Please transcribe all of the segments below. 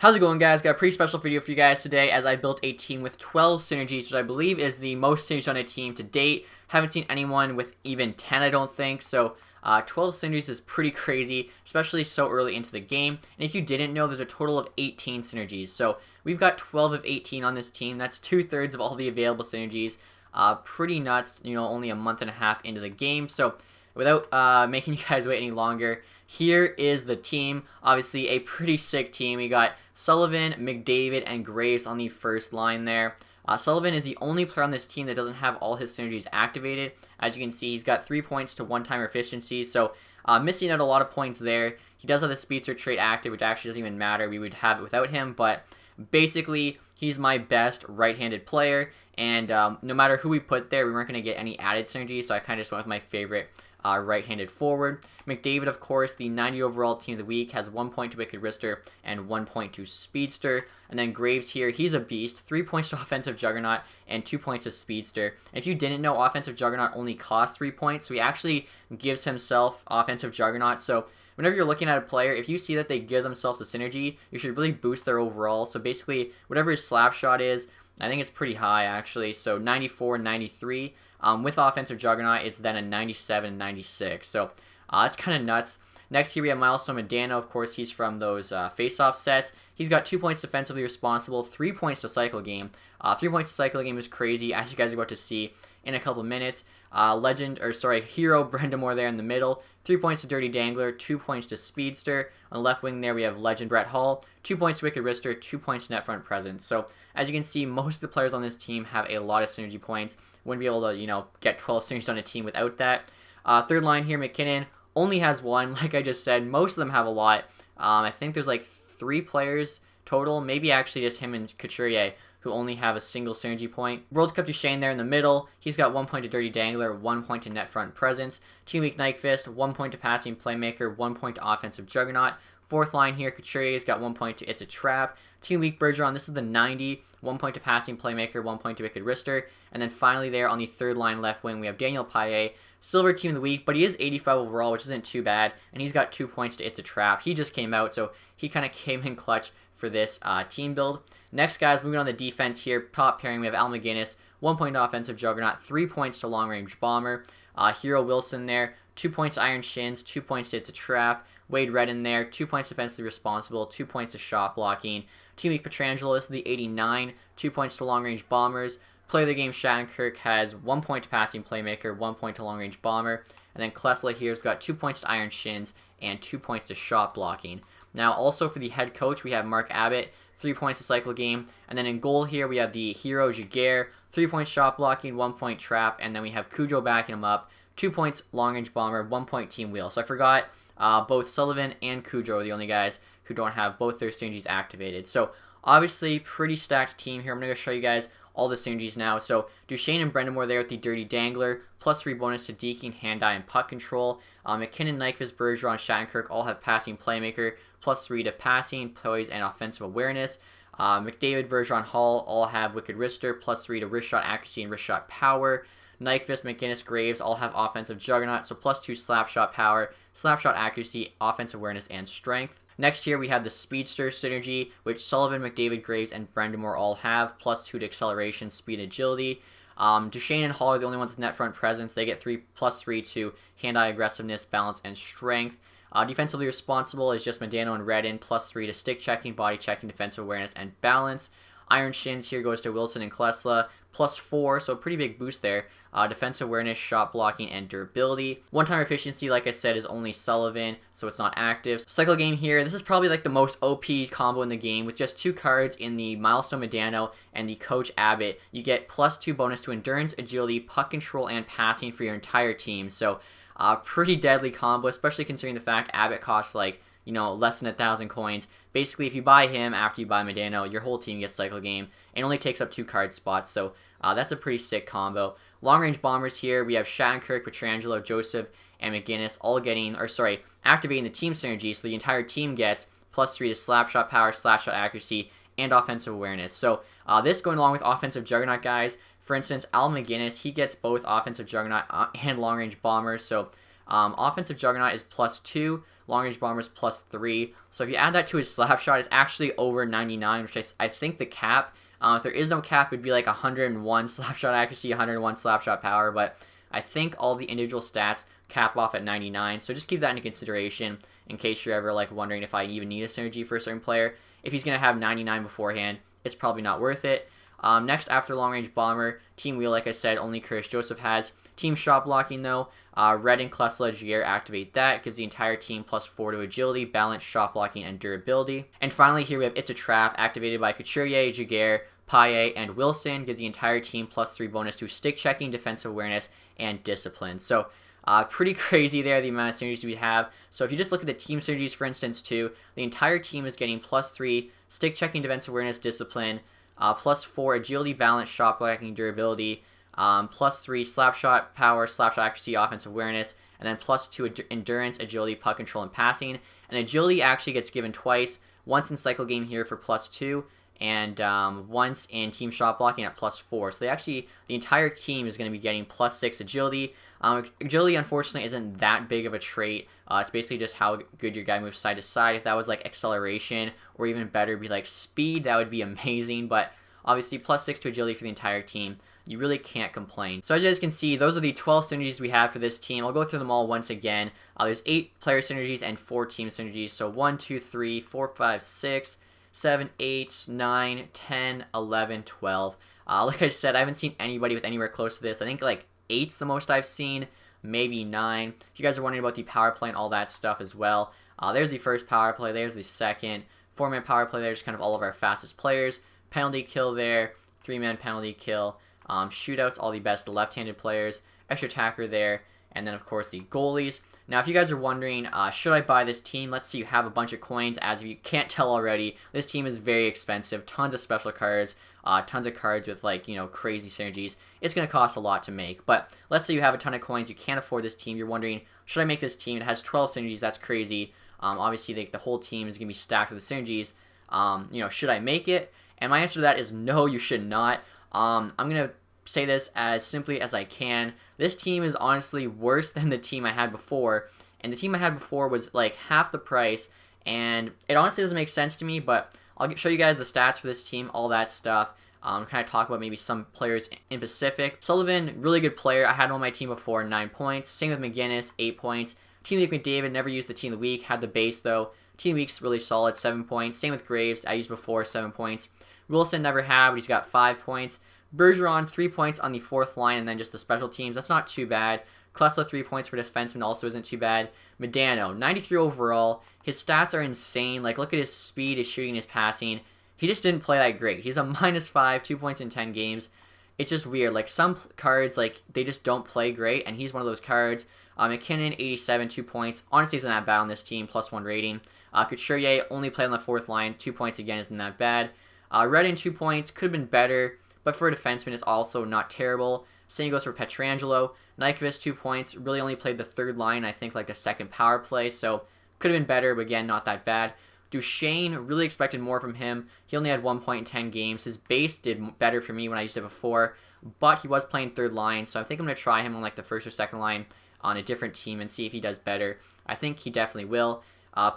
How's it going, guys? Got a pretty special video for you guys today as I built a team with 12 synergies, which I believe is the most synergies on a team to date. Haven't seen anyone with even 10, I don't think. So 12 synergies is pretty crazy, especially so early into the game. And if you didn't know, there's a total of 18 synergies. So we've got 12 of 18 on this team. That's 2/3 of all the available synergies. Pretty nuts, only a month and a half into the game. So without making you guys wait any longer, here is the team. Obviously a pretty sick team. We got Sullivan, McDavid, and Graves on the first line there. Sullivan is the only player on this team that doesn't have all his synergies activated. As you can see, he's got 3 points to one-timer efficiency, so missing out a lot of points there. He does have the Speedster trait active, which actually doesn't even matter. We would have it without him, but basically he's my best right-handed player, and no matter who we put there, we weren't going to get any added synergy, so I kind of just went with my favorite right-handed forward. McDavid, of course, the 90 overall team of the week, has 1 point to Wicked Wrister and 1 point to Speedster. And then Graves here, he's a beast. 3 points to Offensive Juggernaut and 2 points to Speedster. And if you didn't know, Offensive Juggernaut only costs 3 points, so he actually gives himself Offensive Juggernaut. So whenever you're looking at a player, if you see that they give themselves a synergy, you should really boost their overall. So basically, whatever his slap shot is, I think it's pretty high actually, so 94, 93. With Offensive Juggernaut, it's then a 97, 96. So it's kind of nuts. Next here we have Milestone Medano. Of course, he's from those face-off sets. He's got 2 points defensively responsible, 3 points to cycle game. 3 points to cycle game is crazy, as you guys are about to see in a couple minutes. Hero Brendamore there in the middle. 3 points to Dirty Dangler, 2 points to Speedster. On the left wing there we have Legend Brett Hull, 2 points to Wicked Wrister, 2 points to Net Front Presence. So as you can see, most of the players on this team have a lot of synergy points. Wouldn't be able to, get 12 synergies on a team without that. Third line here, McKinnon only has 1. Like I just said, most of them have a lot. I think there's like 3 players total, maybe actually just him and Couturier, who only have a single synergy point. World Cup Duchesne there in the middle. He's got 1 point to Dirty Dangler, 1 point to Net Front Presence. Team Week Nyquist, 1 point to Passing Playmaker, 1 point to Offensive Juggernaut. Fourth line here, Couturier's got 1 point to It's a Trap. Team Week Bergeron, this is the 90, 1 point to Passing Playmaker, 1 point to Wicked Wrister. And then finally there on the third line left wing, we have Daniel Paillet, Silver Team of the Week, but he is 85 overall, which isn't too bad. And he's got 2 points to It's a Trap. He just came out, so he kind of came in clutch for this team build. Next, guys, moving on to defense here. Top pairing, we have Al McGinnis, 1 point to Offensive Juggernaut, 3 points to Long Range Bomber. Hero Wilson there, 2 points to Iron Shins, 2 points to It's a Trap. Wade Redden there, 2 points defensively responsible, 2 points to shot blocking. Team Week Petrangelo, this is the 89, 2 points to Long Range Bombers. Player of the game, Shattenkirk, has 1 point to Passing Playmaker, 1 point to Long Range Bomber. And then Klesla here's got 2 points to Iron Shins and 2 points to shot blocking. Now, also for the head coach, we have Mark Abbott, 3 points to cycle game. And then in goal here, we have the hero Jaguar, 3 points shot blocking, 1 point trap. And then we have Cujo backing him up, 2 points long range bomber, 1 point team wheel. So I forgot both Sullivan and Cujo are the only guys who don't have both their synergies activated. So obviously, pretty stacked team here. I'm going to show you guys all the synergies now. So Duchesne and Brendamore there with the Dirty Dangler, plus 3 bonus to deking, hand-eye, and puck control. McKinnon, Nyquist, Bergeron, Shattenkirk all have Passing Playmaker, plus 3 to passing, poise, and offensive awareness. McDavid, Bergeron, Hull all have Wicked Wrister, plus 3 to wrist shot accuracy and wrist shot power. Nyquist, McGinnis, Graves all have Offensive Juggernaut, so plus 2 slap shot power, slap shot accuracy, offensive awareness, and strength. Next here we have the Speedster Synergy, which Sullivan, McDavid, Graves, and Brendamore all have, plus 2 to acceleration, speed, agility. Duchesne and Hull are the only ones with Net Front Presence. They get plus 3 to hand-eye aggressiveness, balance, and strength. Defensively responsible is just Medano and Redden, plus 3 to stick checking, body checking, defensive awareness, and balance. Iron Shins here goes to Wilson and Klesla, plus 4, so a pretty big boost there. Defensive awareness, shot blocking, and durability. One-time efficiency, like I said, is only Sullivan, so it's not active. Cycle game here, this is probably like the most OP combo in the game. With just 2 cards in the Milestone Medano and the Coach Abbott, you get plus 2 bonus to endurance, agility, puck control, and passing for your entire team. So pretty deadly combo, especially considering the fact Abbott costs like, less than 1,000 coins. Basically, if you buy him after you buy Medano, your whole team gets cycle game. It only takes up 2 card spots, so that's a pretty sick combo. Long range bombers here, we have Shattenkirk, Petrangelo, Joseph, and McGinnis all activating the team synergy, so the entire team gets plus 3 to slap shot power, slash shot accuracy, and offensive awareness. So this going along with Offensive Juggernaut, guys. For instance, Al McGinnis, he gets both Offensive Juggernaut and long range bombers, so Offensive Juggernaut is plus 2, long range bombers +3. So if you add that to his slap shot, it's actually over 99, which I think the cap. If there is no cap, it'd be like 101 slap shot accuracy, 101 slap shot power, but I think all the individual stats cap off at 99. So just keep that into consideration in case you're ever like wondering if I even need a synergy for a certain player. If he's going to have 99 beforehand, it's probably not worth it. Next, after long range bomber, team wheel, like I said, only Curtis Joseph has. Team shot blocking though, Red and Klesla Jair activate that, gives the entire team +4 to agility, balance, shot blocking, and durability. And finally here we have It's a Trap, activated by Couturier, Jaguar, Paye, and Wilson, gives the entire team +3 bonus to stick checking, defensive awareness, and discipline. So pretty crazy there, the amount of synergies we have. So if you just look at the team synergies, for instance, too, the entire team is getting +3 stick checking, defensive awareness, discipline, +4 agility, balance, shot blocking, durability, +3 slap shot power, slap shot accuracy, offensive awareness, and then +2 endurance, agility, puck control, and passing. And agility actually gets given twice, once in cycle game here for +2, and once in team shot blocking at +4. So the entire team is going to be getting +6 agility. Agility, unfortunately, isn't that big of a trait. It's basically just how good your guy moves side to side. If that was like acceleration, or even better, be like speed, that would be amazing. But obviously, +6 to agility for the entire team. You really can't complain. So as you guys can see, those are the 12 synergies we have for this team. I'll go through them all once again. There's 8 player synergies and 4 team synergies. So 1, 2, 3, 4, 5, 6, 7, 8, 9, 10, 11, 12. Like I said, I haven't seen anybody with anywhere close to this. I think like 8's the most I've seen, maybe 9. If you guys are wondering about the power play and all that stuff as well, there's the first power play, there's the second. 4-man power play, there's kind of all of our fastest players. Penalty kill there, 3-man penalty kill. Shootouts, all the best left-handed players. Extra attacker there, and then of course the goalies. Now if you guys are wondering, should I buy this team? Let's say you have a bunch of coins. As if you can't tell already, this team is very expensive. Tons of special cards, tons of cards with like, you know, crazy synergies. It's going to cost a lot to make. But let's say you have a ton of coins, you can't afford this team. You're wondering, should I make this team? It has 12 synergies. That's crazy. Obviously the whole team is going to be stacked with the synergies. You know, should I make it? And my answer to that is no, you should not. I'm going to say this as simply as I can. This team is honestly worse than the team I had before, and the team I had before was like half the price, and it honestly doesn't make sense to me, but I'll show you guys the stats for this team, all that stuff. Kind of talk about maybe some players in Pacific. Sullivan, really good player. I had him on my team before, 9 points. Same with McGinnis, 8 points. Team of the week, McDavid, never used the team of the week, had the base though. Team of the week's really solid, 7 points. Same with Graves, I used before, 7 points. Wilson never had, but he's got 5 points. Bergeron, 3 points on the 4th line, and then just the special teams. That's not too bad. Klesla, 3 points for defenseman, also isn't too bad. Medano, 93 overall. His stats are insane. Like, look at his speed, his shooting, his passing. He just didn't play that great. He's a -5, 2 points in 10 games. It's just weird. Like, some cards, like, they just don't play great, and he's one of those cards. McKinnon, 87, 2 points. Honestly, isn't that bad on this team, +1 rating. Couturier only played on the 4th line. 2 points, again, isn't that bad. Redden, 2 points. Could have been better. But for a defenseman, it's also not terrible. Same goes for Pietrangelo. Nyquist, 2 points. Really only played the 3rd line, I think, like the 2nd power play. So could have been better, but again, not that bad. Duchesne, really expected more from him. He only had 1 point in 10 games. His base did better for me when I used it before, but he was playing 3rd line. So I think I'm going to try him on like the 1st or 2nd line on a different team and see if he does better. I think he definitely will.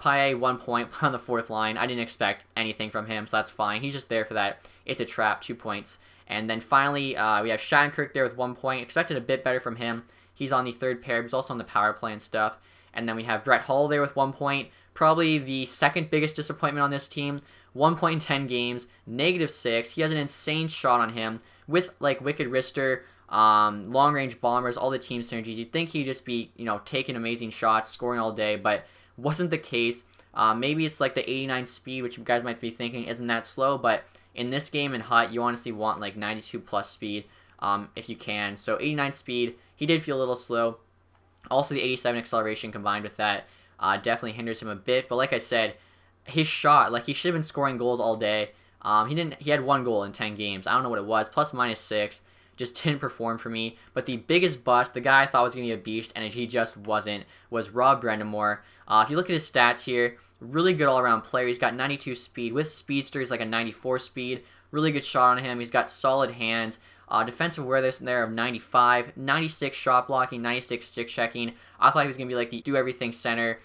Paye, 1 point on the 4th line. I didn't expect anything from him, so that's fine. He's just there for that. It's a trap, 2 points. And then finally, we have Shattenkirk there with 1 point. Expected a bit better from him. He's on the 3rd pair. He's also on the power play and stuff. And then we have Brett Hull there with 1 point. Probably the 2nd biggest disappointment on this team. 1 point in 10 games. -6. He has an insane shot on him. With like Wicked Wrister, long range bombers, all the team synergies. You'd think he'd just be, you know, taking amazing shots, scoring all day, but wasn't the case. Maybe it's like the 89 speed, which you guys might be thinking isn't that slow, but in this game in HUT, you honestly want like 92 plus speed if you can. So 89 speed, he did feel a little slow. Also the 87 acceleration combined with that definitely hinders him a bit. But like I said, his shot, like he should have been scoring goals all day. He had 1 goal in 10 games. I don't know what it was, ±6. Just didn't perform for me. But the biggest bust, the guy I thought was going to be a beast, and he just wasn't, was Rob Brendamore. If you look at his stats here, really good all-around player. He's got 92 speed. With Speedster, he's like a 94 speed. Really good shot on him. He's got solid hands. Defensive awareness in there of 95, 96 shot blocking, 96 stick checking. I thought he was going to be like the do everything center,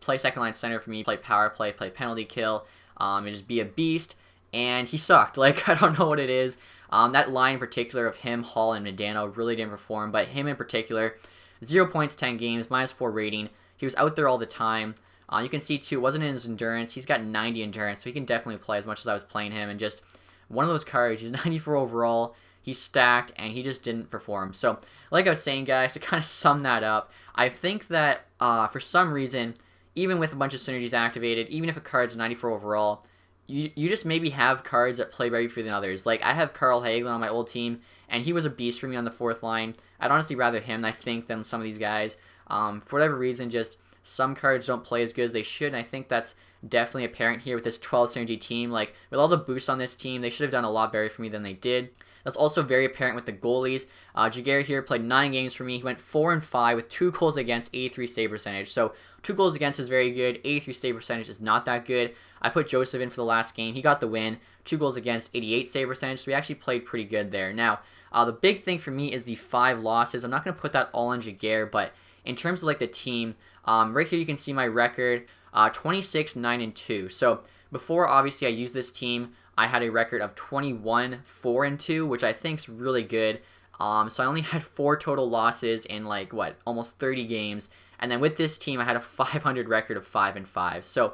play second line center for me, play power play, play penalty kill, and just be a beast. And he sucked. Like, I don't know what it is. That line in particular of him, Hall, and Medano really didn't perform, but him in particular, 0 points, 10 games, -4 rating. He was out there all the time. You can see, too, it wasn't in his endurance. He's got 90 endurance, so he can definitely play as much as I was playing him. And just one of those cards, he's 94 overall, he's stacked, and he just didn't perform. So, like I was saying, guys, to kind of sum that up, I think that for some reason, even with a bunch of synergies activated, even if a card's 94 overall, you just maybe have cards that play better for you than others. Like, I have Carl Hagelin on my old team, and he was a beast for me on the 4th line. I'd honestly rather him, I think, than some of these guys. For whatever reason, just some cards don't play as good as they should, and I think that's definitely apparent here with this 12 synergy team. Like, with all the boosts on this team, they should have done a lot better for me than they did. That's also very apparent with the goalies. Jaguar here played 9 games for me. He went 4-5 with 2 goals against, 83 save percentage. So 2 goals against is very good. 83 save percentage is not that good. I put Joseph in for the last game. He got the win. 2 goals against, 88 save percentage. So we actually played pretty good there. Now, the big thing for me is the 5 losses. I'm not going to put that all on Jaguar, but in terms of like the team, right here you can see my record, 26, 9, and 2. So before, obviously, I used this team, I had a record of 21, 4, and 2, which I think is really good. So I only had 4 total losses in like, almost 30 games. And then with this team, I had a 500 record of 5 and 5. So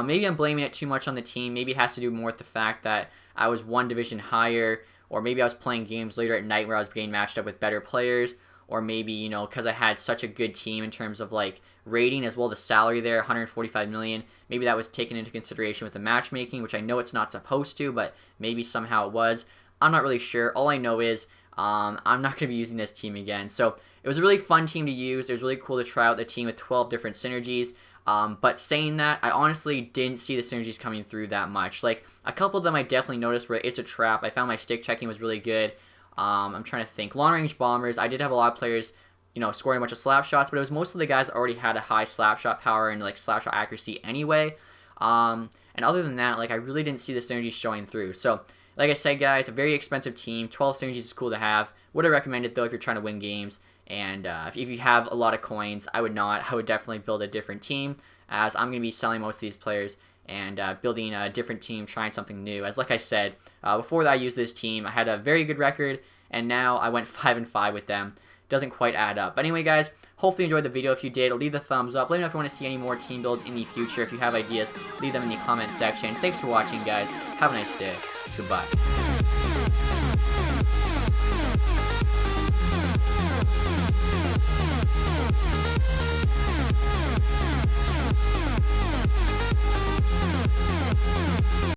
maybe I'm blaming it too much on the team. Maybe it has to do more with the fact that I was 1 division higher, or maybe I was playing games later at night where I was getting matched up with better players, or maybe, you know, because I had such a good team in terms of like rating as well, the salary there, 145 million. Maybe that was taken into consideration with the matchmaking, which I know it's not supposed to, but maybe somehow it was. I'm not really sure. All I know is I'm not going to be using this team again. So it was a really fun team to use. It was really cool to try out the team with 12 different synergies. But saying that, I honestly didn't see the synergies coming through that much. Like, a couple of them I definitely noticed where it's a trap. I found my stick checking was really good. I'm trying to think. Long range bombers, I did have a lot of players, you know, scoring a bunch of slap shots, but it was most of the guys that already had a high slap shot power and like slap shot accuracy anyway. And other than that, like, I really didn't see the synergies showing through. So, like I said, guys, a very expensive team. 12 synergies is cool to have. Would I recommend it though if you're trying to win games? And if you have a lot of coins, I would not. I would definitely build a different team, as I'm going to be selling most of these players and building a different team, trying something new. As like I said, before that I used this team, I had a very good record, and now I went 5-5 with them. Doesn't quite add up. But anyway, guys, hopefully you enjoyed the video. If you did, leave the thumbs up. Let me know if you want to see any more team builds in the future. If you have ideas, leave them in the comment section. Thanks for watching, guys. Have a nice day. Goodbye.